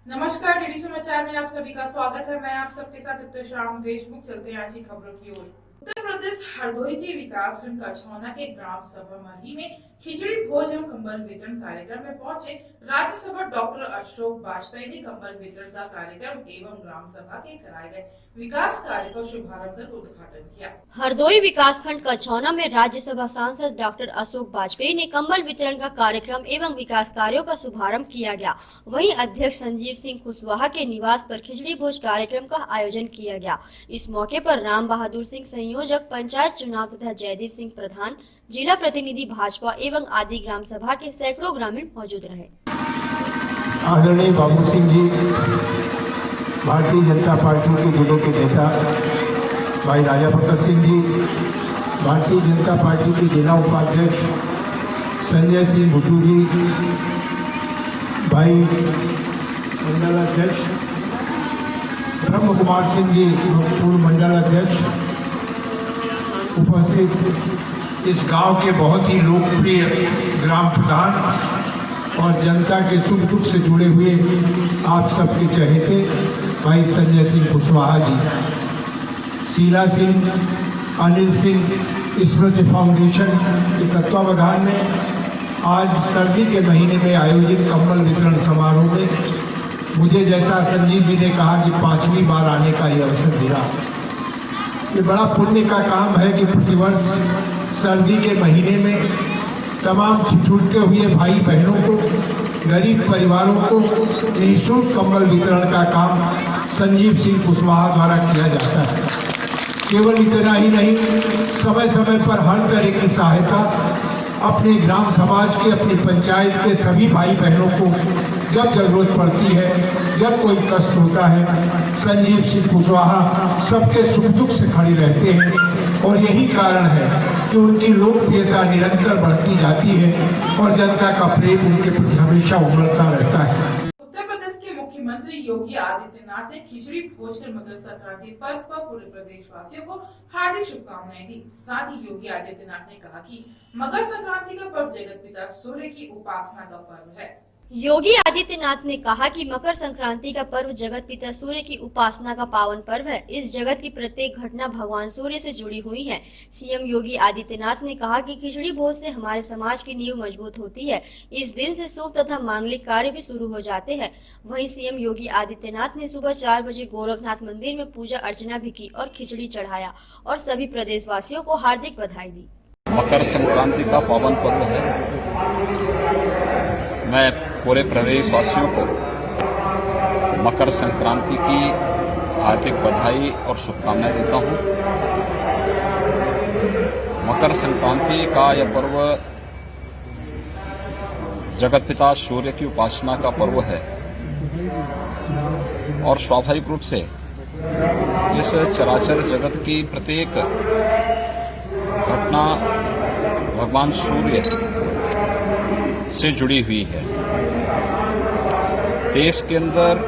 नमस्कार, डीडी समाचार में आप सभी का स्वागत है। मैं आप सबके साथ शाम देशमुख। चलते हैं आज की खबरों की ओर। उत्तर प्रदेश हरदोई के विकासखंड कछौना के ग्राम सभा मरही में खिचड़ी भोज एवं कंबल वितरण कार्यक्रम में पहुंचे राज्यसभा डॉक्टर अशोक वाजपेयी ने कंबल वितरण का कार्यक्रम एवं ग्राम सभा के कराए गए विकास कार्य का शुभारंभ कर उद्घाटन किया। हरदोई विकासखंड कछौना में राज्यसभा सांसद डॉक्टर अशोक वाजपेयी ने कंबल वितरण का कार्यक्रम एवं विकास कार्यों का शुभारंभ किया गया। वहीं अध्यक्ष संजीव सिंह कुशवाहा के निवास पर खिचड़ी भोज कार्यक्रम का आयोजन किया गया। इस मौके पर राम बहादुर सिंह संयोजक पंचायत चुनाव तथा जयदीप सिंह प्रधान, जिला प्रतिनिधि भाजपा एवं आदि ग्राम सभा के सैकड़ों ग्रामीण मौजूद रहे। आदरणीय बाबू सिंह जी, भारतीय जनता पार्टी के जिले के नेता भाई राजा भगत सिंह जी, भारतीय जनता पार्टी के जिला उपाध्यक्ष संजय सिंह भुट्टू जी, भाई मंडल अध्यक्ष ब्रह्म कुमार सिंह जी, पूर्व मंडल अध्यक्ष, उपस्थित इस गांव के बहुत ही लोकप्रिय ग्राम प्रधान और जनता के सुख दुख से जुड़े हुए आप सबके चहेते भाई संजय सिंह कुशवाहा जी, शीला सिंह, अनिल सिंह स्मृति फाउंडेशन के तत्वावधान में आज सर्दी के महीने में आयोजित कंबल वितरण समारोह में मुझे, जैसा संजीव जी ने कहा, कि 5वीं बार आने का यह अवसर मिला। ये बड़ा पुण्य का काम है कि प्रतिवर्ष सर्दी के महीने में तमाम छुटते हुए भाई बहनों को, गरीब परिवारों को निःशुल्क कंबल वितरण का काम संजीव सिंह कुशवाहा द्वारा किया जाता है। केवल इतना ही नहीं, समय समय पर हर तरह की सहायता अपने ग्राम समाज के, अपनी पंचायत के सभी भाई बहनों को जब जरूरत पड़ती है, जब कोई कष्ट होता है, संजीव सिंह कुशवाहा सबके सुख दुख से खड़े रहते हैं। और यही कारण है कि उनकी लोकप्रियता निरंतर बढ़ती जाती है और जनता का प्रेम उनके प्रति हमेशा उमड़ता रहता है। उत्तर प्रदेश के मुख्यमंत्री योगी आदित्यनाथ ने खिचड़ी भोज कर मकर संक्रांति पर्व पर पूरे प्रदेशवासियों को हार्दिक शुभकामनाएं दी। साथ ही योगी आदित्यनाथ ने कहा कि मकर संक्रांति का पर्व जगत पिता सूर्य की उपासना का पर्व है। योगी आदित्यनाथ ने कहा कि मकर संक्रांति का पर्व जगत पिता सूर्य की उपासना का पावन पर्व है। इस जगत की प्रत्येक घटना भगवान सूर्य से जुड़ी हुई है। सीएम योगी आदित्यनाथ ने कहा कि खिचड़ी भोज से हमारे समाज की नींव मजबूत होती है। इस दिन से शुभ तथा मांगलिक कार्य भी शुरू हो जाते हैं। वहीं सीएम योगी आदित्यनाथ ने सुबह 4 बजे गोरखनाथ मंदिर में पूजा अर्चना भी की और खिचड़ी चढ़ाया और सभी प्रदेशवासियों को हार्दिक बधाई दी। मकर संक्रांति का पावन पर्व है। मैं पूरे प्रदेशवासियों को मकर संक्रांति की हार्दिक बधाई और शुभकामनाएं देता हूं। मकर संक्रांति का यह पर्व जगत पिता सूर्य की उपासना का पर्व है और स्वाभाविक रूप से इस चराचर जगत की प्रत्येक घटना भगवान सूर्य से जुड़ी हुई है। देश के अंदर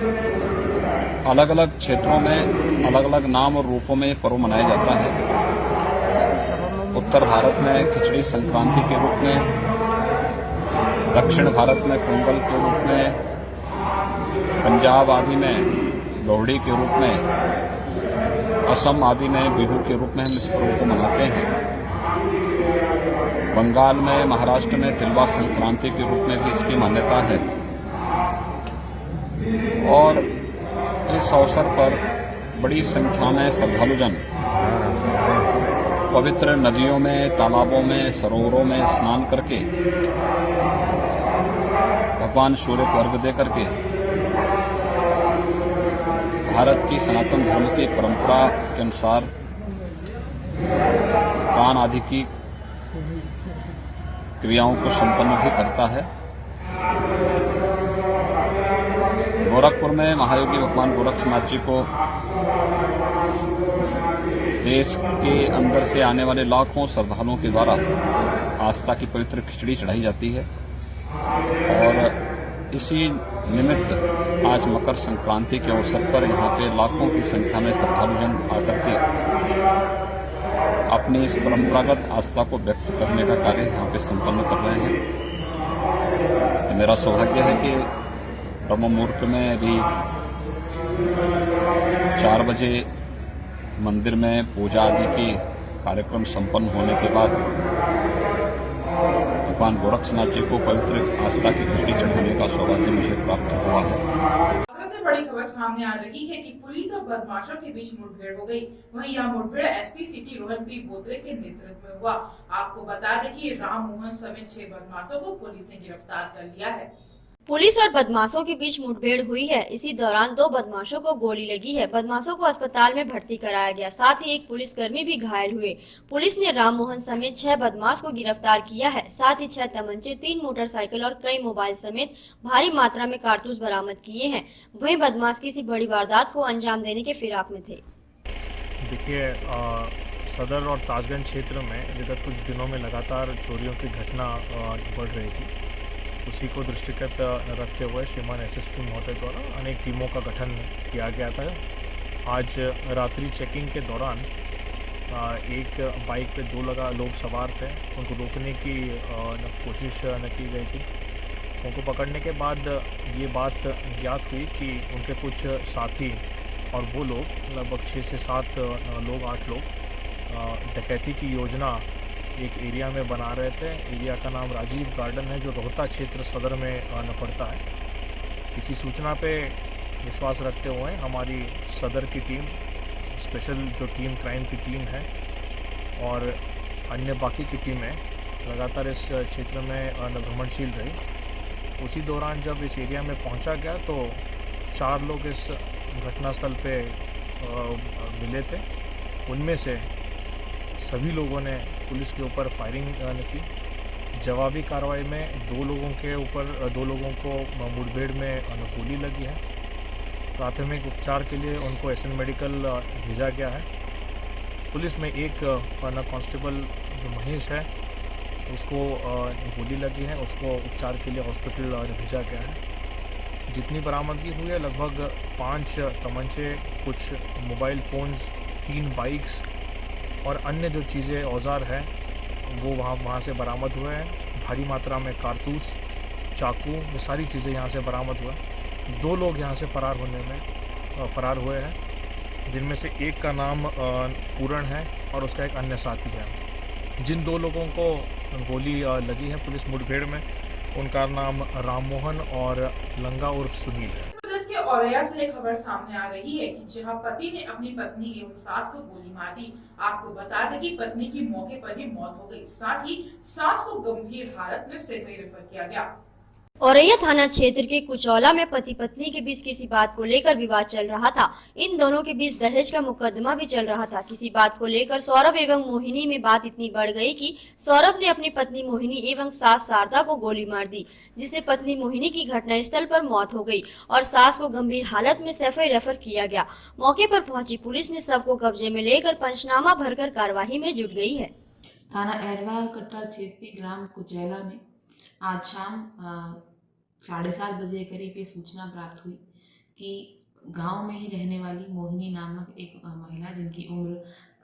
अलग अलग क्षेत्रों में अलग अलग नाम और रूपों में पर्व मनाया जाता है। उत्तर भारत में खिचड़ी संक्रांति के रूप में, दक्षिण भारत में पोंगल के रूप में, पंजाब आदि में लोहड़ी के रूप में, असम आदि में बिहू के रूप में हम इस पर्व को मनाते हैं। बंगाल में, महाराष्ट्र में तिलवा संक्रांति के रूप में भी इसकी मान्यता है। और इस अवसर पर बड़ी संख्या में श्रद्धालुजन पवित्र नदियों में, तालाबों में, सरोवरों में स्नान करके भगवान सूर्य को अर्घ्य दे करके भारत की सनातन धर्म की परंपरा के अनुसार दान आदि की क्रियाओं को संपन्न भी करता है। गोरखपुर में महायोगी भगवान गोरक्षनाथ जी को देश के अंदर से आने वाले लाखों श्रद्धालुओं के द्वारा आस्था की पवित्र खिचड़ी चढ़ाई जाती है। और इसी निमित्त आज मकर संक्रांति के अवसर पर यहाँ पे लाखों की संख्या में श्रद्धालुजन आकर के अपनी इस परंपरागत आस्था को व्यक्त करने का कार्य यहाँ पे संपन्न कर रहे हैं। मेरा सौभाग्य है कि ब्रह्म मुहूर्त में अभी 4 बजे मंदिर में पूजा आदि की कार्यक्रम संपन्न होने के बाद भगवान गोरक्षनाथ जी को पवित्र आस्था की घंटी चढ़ाने का सौभाग्य मुझे प्राप्त हुआ है। आगरा से बड़ी खबर सामने आ रही है कि पुलिस और बदमाशों के बीच मुठभेड़ हो गई। वहीं यह मुठभेड़ SP city Rohan P Botre के नेतृत्व में हुआ। आपको बता दें कि राम मोहन समेत 6 बदमाशों को पुलिस ने गिरफ्तार कर लिया है। पुलिस और बदमाशों के बीच मुठभेड़ हुई है। इसी दौरान 2 बदमाशों को गोली लगी है। बदमाशों को अस्पताल में भर्ती कराया गया, साथ ही एक पुलिसकर्मी भी घायल हुए। पुलिस ने राम मोहन समेत 6 बदमाश को गिरफ्तार किया है। साथ ही 6 तमंचे, 3 मोटरसाइकिल और कई मोबाइल समेत भारी मात्रा में कारतूस बरामद किए हैं। वहीं बदमाश किसी बड़ी वारदात को अंजाम देने के फिराक में थे। देखिए, सदर और ताजगंज क्षेत्र में विगत कुछ दिनों में लगातार चोरियों की घटना बढ़ रही थी। उसी को दृष्टिगत रखते हुए श्रीमान एसएसपी महोदय द्वारा अनेक टीमों का गठन किया गया था। आज रात्रि चेकिंग के दौरान एक बाइक पे 2 लोग सवार थे। उनको रोकने की कोशिश की गई थी। उनको पकड़ने के बाद ये बात ज्ञात हुई कि उनके कुछ साथी और वो लोग लगभग 6 से 7 लोग 8 लोग डकैती की योजना एक एरिया में बना रहे थे। एरिया का नाम राजीव गार्डन है, जो रोहता क्षेत्र सदर में पड़ता है। इसी सूचना पे विश्वास रखते हुए हमारी सदर की टीम, स्पेशल जो टीम क्राइम की टीम है और अन्य बाकी की टीमें लगातार इस क्षेत्र में भ्रमणशील रही। उसी दौरान जब इस एरिया में पहुंचा गया तो 4 लोग इस घटनास्थल पे मिले थे। उनमें से सभी लोगों ने पुलिस के ऊपर फायरिंग की। जवाबी कार्रवाई में 2 लोगों को मुठभेड़ में गोली लगी है। प्राथमिक उपचार के लिए उनको एसएन मेडिकल भेजा गया है। पुलिस में एक कांस्टेबल जो महेश है, उसको गोली लगी है, उसको उपचार के लिए हॉस्पिटल भेजा गया है। जितनी बरामदगी हुई है लगभग 5 तमंचे, कुछ मोबाइल फ़ोन्स, 3 बाइक्स और अन्य जो चीज़ें औजार हैं वो वहाँ से बरामद हुए हैं। भारी मात्रा में कारतूस, चाकू, ये सारी चीज़ें यहाँ से बरामद हुए। 2 लोग यहाँ से फरार हुए हैं, जिनमें से एक का नाम पूरण है और उसका एक अन्य साथी है। जिन 2 लोगों को गोली लगी है पुलिस मुठभेड़ में, उनका नाम राम मोहन और लंगा उर्फ सुनील है। प्रदेश के औरैया से एक खबर सामने आ रही है कि जहां पति ने अपनी पत्नी एवं सास को गोली मार दी। आपको बता दें कि पत्नी की मौके पर ही मौत हो गई, साथ ही सास को गंभीर हालत में सेफई रेफर किया गया। औरैया थाना क्षेत्र के कुचौला में पति पत्नी के बीच किसी बात को लेकर विवाद चल रहा था। इन दोनों के बीच दहेज का मुकदमा भी चल रहा था। किसी बात को लेकर सौरभ एवं मोहिनी में बात इतनी बढ़ गई कि सौरभ ने अपनी पत्नी मोहिनी एवं सास शारदा को गोली मार दी, जिससे पत्नी मोहिनी की घटनास्थल पर मौत हो गई और सास को गंभीर हालत में सेफई रेफर किया गया। मौके पर पहुंची पुलिस ने सबको कब्जे में लेकर पंचनामा भरकर कार्यवाही में जुट गई है। थाना एरवा कट्टा क्षेत्रीय ग्राम कुचैला में आज शाम 7:30 बजे करीब ये सूचना प्राप्त हुई कि गांव में ही रहने वाली मोहिनी नामक एक महिला, जिनकी उम्र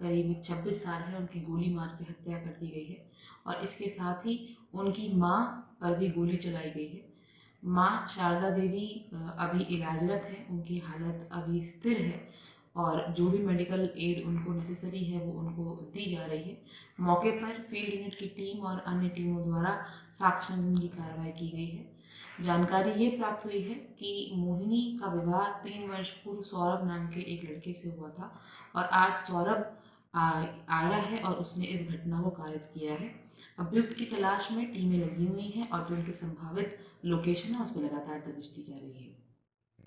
करीब 26 साल है, उनकी गोली मार के हत्या कर दी गई है और इसके साथ ही उनकी मां पर भी गोली चलाई गई है। मां शारदा देवी अभी इलाजरत है, उनकी हालत अभी स्थिर है और जो भी मेडिकल एड उनको नेसेसरी है वो उनको दी जा रही है। मौके पर फील्ड यूनिट की टीम और अन्य टीमों द्वारा साक्ष्य संकलन की कार्रवाई की गई है। जानकारी ये प्राप्त हुई है कि मोहिनी का विवाह 3 वर्ष पूर्व सौरभ नाम के एक लड़के से हुआ था और आज सौरभ आया है और उसने इस घटना को कारित किया है। अभियुक्त की तलाश में टीमें लगी हुई हैं और जो उनके संभावित लोकेशन है उस पर लगातार दबिश दी जा रही है।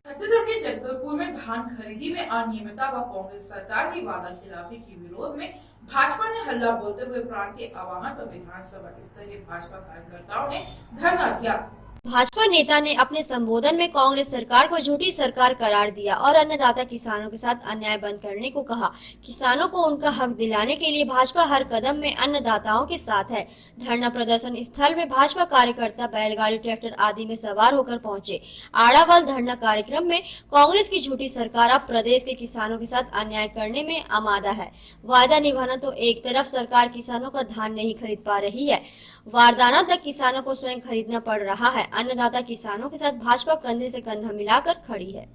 छत्तीसगढ़ के जगदलपुर में धान खरीदी में अनियमितता व कांग्रेस सरकार की वादा खिलाफी के विरोध में भाजपा ने हल्ला बोलते हुए प्रांतीय आह्वान पर विधानसभा स्तरीय भाजपा कार्यकर्ताओं ने धरना दिया। भाजपा नेता ने अपने संबोधन में कांग्रेस सरकार को झूठी सरकार करार दिया और अन्नदाता किसानों के साथ अन्याय बंद करने को कहा। किसानों को उनका हक दिलाने के लिए भाजपा हर कदम में अन्नदाताओं के साथ है। धरना प्रदर्शन स्थल में भाजपा कार्यकर्ता बैलगाड़ी, ट्रैक्टर आदि में सवार होकर पहुंचे। आड़ावाल धरना कार्यक्रम में कांग्रेस की झूठी सरकार अब प्रदेश के किसानों के साथ अन्याय करने में आमादा है। वादा निभाना तो एक तरफ सरकार किसानों का धान नहीं खरीद पा रही है, बारदाना तक किसानों को स्वयं खरीदना पड़ रहा है। अन्नदाता किसानों के साथ भाजपा कंधे से कंधा मिलाकर खड़ी है।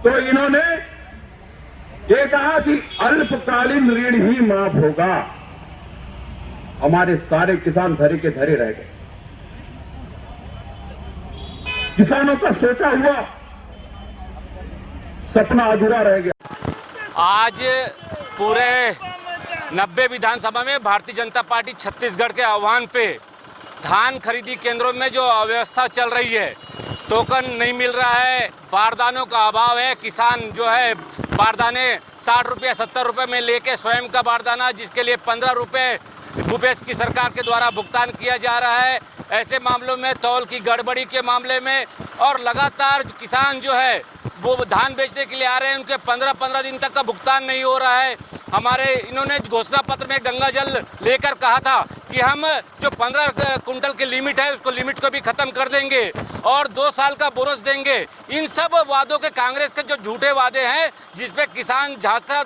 तो इन्होंने ये कहा कि अल्पकालीन ऋण ही माफ होगा। हमारे सारे किसान धरे के धरे रह गए। किसानों का सोचा हुआ सपना अधूरा रह गया। आज पूरे 90 विधानसभा में भारतीय जनता पार्टी छत्तीसगढ़ के आह्वान पे धान खरीदी केंद्रों में जो अव्यवस्था चल रही है, टोकन नहीं मिल रहा है, बारदानों का अभाव है। किसान जो है बारदाने 60 रुपये 70 रुपये में लेके स्वयं का बारदाना जिसके लिए 15 रुपये भूपेश की सरकार के द्वारा भुगतान किया जा रहा है। ऐसे मामलों में तौल की गड़बड़ी के मामले में और लगातार किसान जो है वो धान बेचने के लिए आ रहे हैं, उनके 15-15 दिन तक का भुगतान नहीं हो रहा है। हमारे इन्होंने घोषणा पत्र में गंगा जल लेकर कहा था कि हम जो 15 कुंटल की लिमिट है उसको लिमिट को भी खत्म कर देंगे और 2 साल का बोनस देंगे। इन सब वादों के कांग्रेस के जो झूठे वादे हैं जिसपे किसान झांसा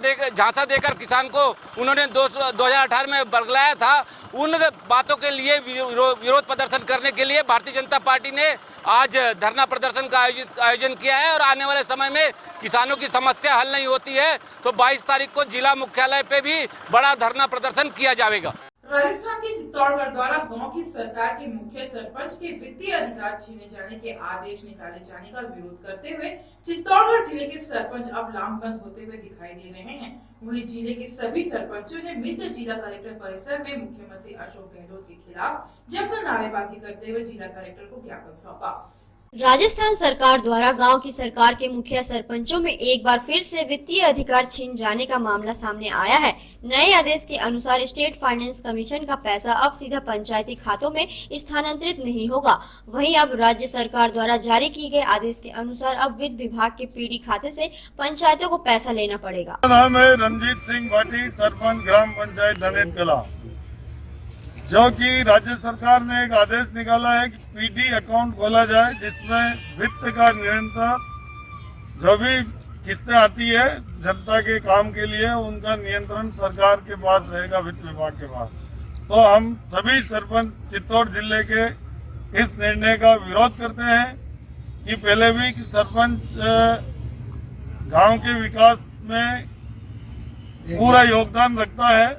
देकर किसान को उन्होंने 2018 में बरगलाया था, उन बातों के लिए विरोध प्रदर्शन करने के लिए भारतीय जनता पार्टी ने आज धरना प्रदर्शन का आयोजन किया है। और आने वाले समय में किसानों की समस्या हल नहीं होती है तो 22 तारीख को जिला मुख्यालय पे भी बड़ा धरना प्रदर्शन किया जाएगा। राजस्थान के चित्तौड़गढ़ द्वारा गांव की सरकार के मुख्य सरपंच के वित्तीय अधिकार छीने जाने के आदेश निकाले जाने का विरोध करते हुए चित्तौड़गढ़ जिले के सरपंच अब लामबंद होते हुए दिखाई दे रहे हैं। वहीं जिले के सभी सरपंचों ने मिलकर जिला कलेक्टर परिसर में मुख्यमंत्री अशोक गहलोत के खिलाफ जमकर नारेबाजी करते हुए जिला कलेक्टर को ज्ञापन सौंपा। राजस्थान सरकार द्वारा गांव की सरकार के मुखिया सरपंचों में एक बार फिर से वित्तीय अधिकार छीन जाने का मामला सामने आया है। नए आदेश के अनुसार स्टेट फाइनेंस कमीशन का पैसा अब सीधा पंचायती खातों में स्थानांतरित नहीं होगा। वहीं अब राज्य सरकार द्वारा जारी किए गए आदेश के अनुसार अब वित्त विभाग के पीडी खाते से पंचायतों को पैसा लेना पड़ेगा। नाम है रंजीत सिंह भाटी, सरपंच ग्राम पंचायत धनेत कला। जो कि राज्य सरकार ने एक आदेश निकाला है कि पीडी अकाउंट खोला जाए जिसमें वित्त का नियंत्रण, जो भी किस्तें आती है जनता के काम के लिए, उनका नियंत्रण सरकार के पास रहेगा, वित्त विभाग के पास। तो हम सभी सरपंच चित्तौड़ जिले के इस निर्णय का विरोध करते हैं कि पहले भी सरपंच गांव के विकास में पूरा योगदान रखता है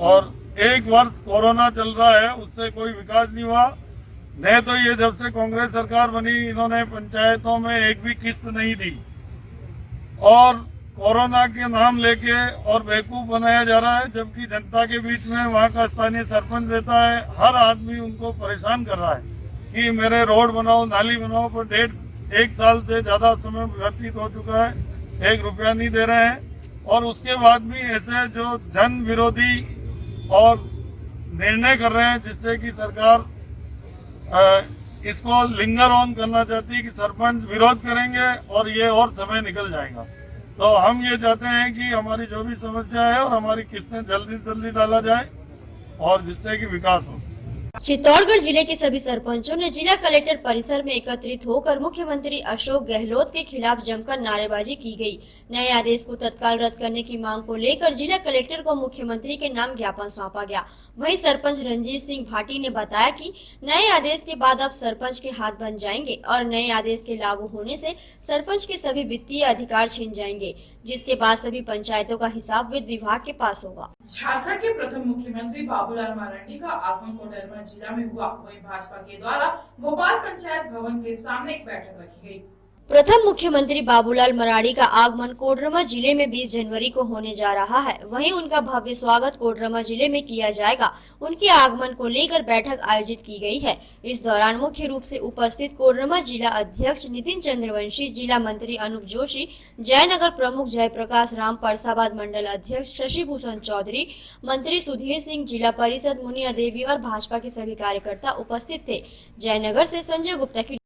और 1 वर्ष कोरोना चल रहा है, उससे कोई विकास नहीं हुआ। नहीं तो ये जब से कांग्रेस सरकार बनी इन्होंने पंचायतों में एक भी किस्त नहीं दी और कोरोना के नाम लेके और बेवकूफ बनाया जा रहा है, जबकि जनता के बीच में वहाँ का स्थानीय सरपंच रहता है। हर आदमी उनको परेशान कर रहा है कि मेरे रोड बनाओ, नाली बनाओ, पर 1.5 साल से ज्यादा समय व्यतीत हो चुका है, 1 रुपया नहीं दे रहे हैं। और उसके बाद भी ऐसे जो जन विरोधी और निर्णय कर रहे हैं जिससे कि सरकार इसको लिंगर ऑन करना चाहती है कि सरपंच विरोध करेंगे और ये और समय निकल जाएगा। तो हम ये चाहते हैं कि हमारी जो भी समस्या है और हमारी किस्तें जल्दी से जल्दी डाला जाए और जिससे कि विकास हो। चित्तौड़गढ़ जिले के सभी सरपंचों ने जिला कलेक्टर परिसर में एकत्रित होकर मुख्यमंत्री अशोक गहलोत के खिलाफ जमकर नारेबाजी की गई। नए आदेश को तत्काल रद्द करने की मांग को लेकर जिला कलेक्टर को मुख्यमंत्री के नाम ज्ञापन सौंपा गया। वहीं सरपंच रंजीत सिंह भाटी ने बताया कि नए आदेश के बाद अब सरपंच के हाथ बन जाएंगे और नए आदेश के लागू होने से सरपंच के सभी वित्तीय अधिकार छिन जाएंगे, जिसके बाद सभी पंचायतों का हिसाब वित्त विभाग के पास होगा। झारखंड के प्रथम मुख्यमंत्री बाबूलाल मरांडी का आगमन कोडरमा जिला में हुआ। वहीं भाजपा के द्वारा भोपाल पंचायत भवन के सामने एक बैठक रखी गई। प्रथम मुख्यमंत्री बाबूलाल मरांडी का आगमन कोडरमा जिले में 20 जनवरी को होने जा रहा है। वहीं उनका भव्य स्वागत कोडरमा जिले में किया जाएगा। उनके आगमन को लेकर बैठक आयोजित की गई है। इस दौरान मुख्य रूप से उपस्थित कोडरमा जिला अध्यक्ष नितिन चंद्रवंशी, जिला मंत्री अनूप जोशी, जयनगर प्रमुख जयप्रकाश राम, परसाबाद मंडल अध्यक्ष शशि भूषण चौधरी, मंत्री सुधीर सिंह, जिला परिषद मुनिया देवी और भाजपा के सभी कार्यकर्ता उपस्थित थे। जयनगर से संजय गुप्ता की